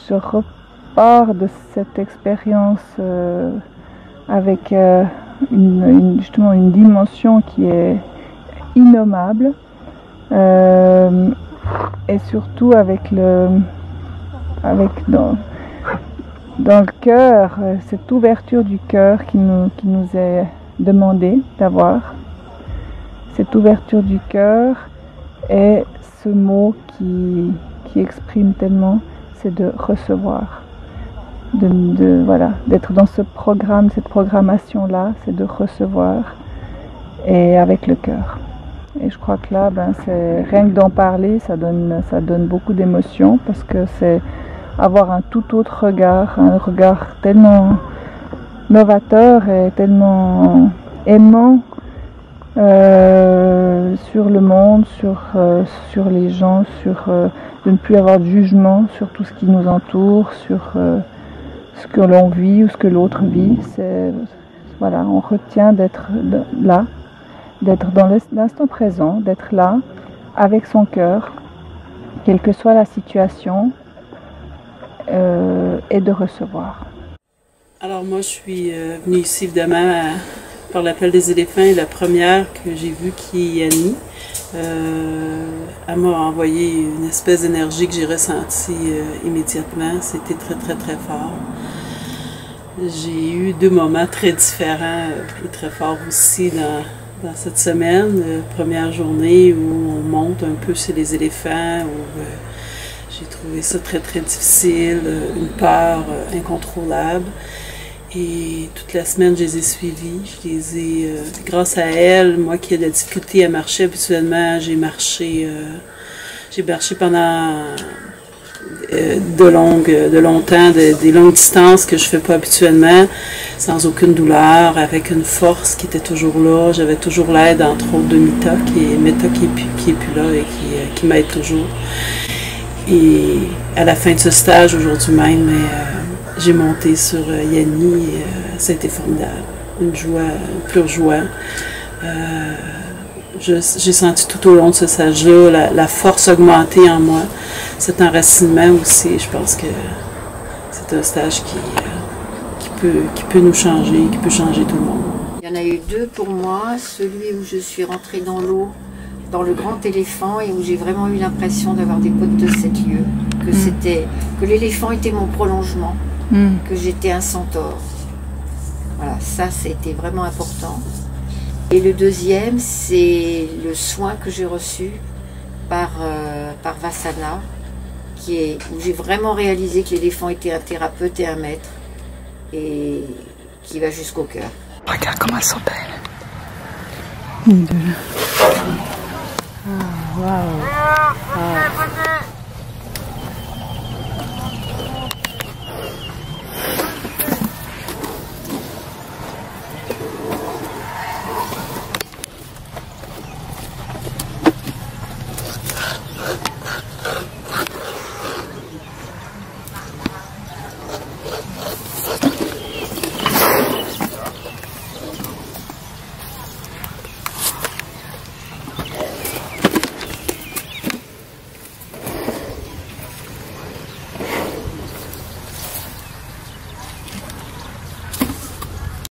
je repars de cette expérience avec justement une dimension qui est innommable et surtout avec dans le cœur, cette ouverture du cœur qui nous est demandée d'avoir. Cette ouverture du cœur est ce mot qui exprime tellement, c'est de recevoir. Voilà, d'être dans ce programme, cette programmation-là, c'est de recevoir et avec le cœur. Et je crois que là, c'est rien que d'en parler, ça donne beaucoup d'émotions parce que c'est avoir un tout autre regard, un regard tellement novateur et tellement aimant sur le monde, sur les gens, de ne plus avoir de jugement sur tout ce qui nous entoure, sur ce que l'on vit ou ce que l'autre vit. Voilà, on retient d'être là, d'être dans l'instant présent, d'être là avec son cœur, quelle que soit la situation, et de recevoir. Alors moi, je suis venue ici évidemment par l'appel des éléphants et la première que j'ai vue qui est Yanni. Elle m'a envoyé une espèce d'énergie que j'ai ressentie immédiatement. C'était très très très fort. J'ai eu 2 moments très différents et très forts aussi dans cette semaine. Première journée où on monte un peu chez les éléphants, où j'ai trouvé ça très très difficile, une peur incontrôlable. Et toute la semaine, je les ai suivis. Je les ai, grâce à elle, moi qui ai de la difficulté à marcher habituellement, j'ai marché pendant longtemps, des longues distances que je ne fais pas habituellement, sans aucune douleur, avec une force qui était toujours là. J'avais toujours l'aide, entre autres, de Meta, qui est plus là et qui m'aide toujours. Et à la fin de ce stage, aujourd'hui même, j'ai monté sur Yanni et ça a été formidable. Une pure joie. J'ai senti tout au long de ce stage-là la force augmenter en moi, cet enracinement aussi. Je pense que c'est un stage qui peut nous changer, qui peut changer tout le monde. Il y en a eu 2 pour moi, celui où je suis rentrée dans l'eau, dans le grand éléphant, et où j'ai vraiment eu l'impression d'avoir des potes de 7 lieues, que l'éléphant était mon prolongement, que j'étais un centaure. Voilà, ça c'était vraiment important. Et le deuxième, c'est le soin que j'ai reçu par Vassana, où j'ai vraiment réalisé que l'éléphant était un thérapeute et un maître, et qui va jusqu'au cœur. Regarde comment elles sont belles. Une, deux. Ah, waouh.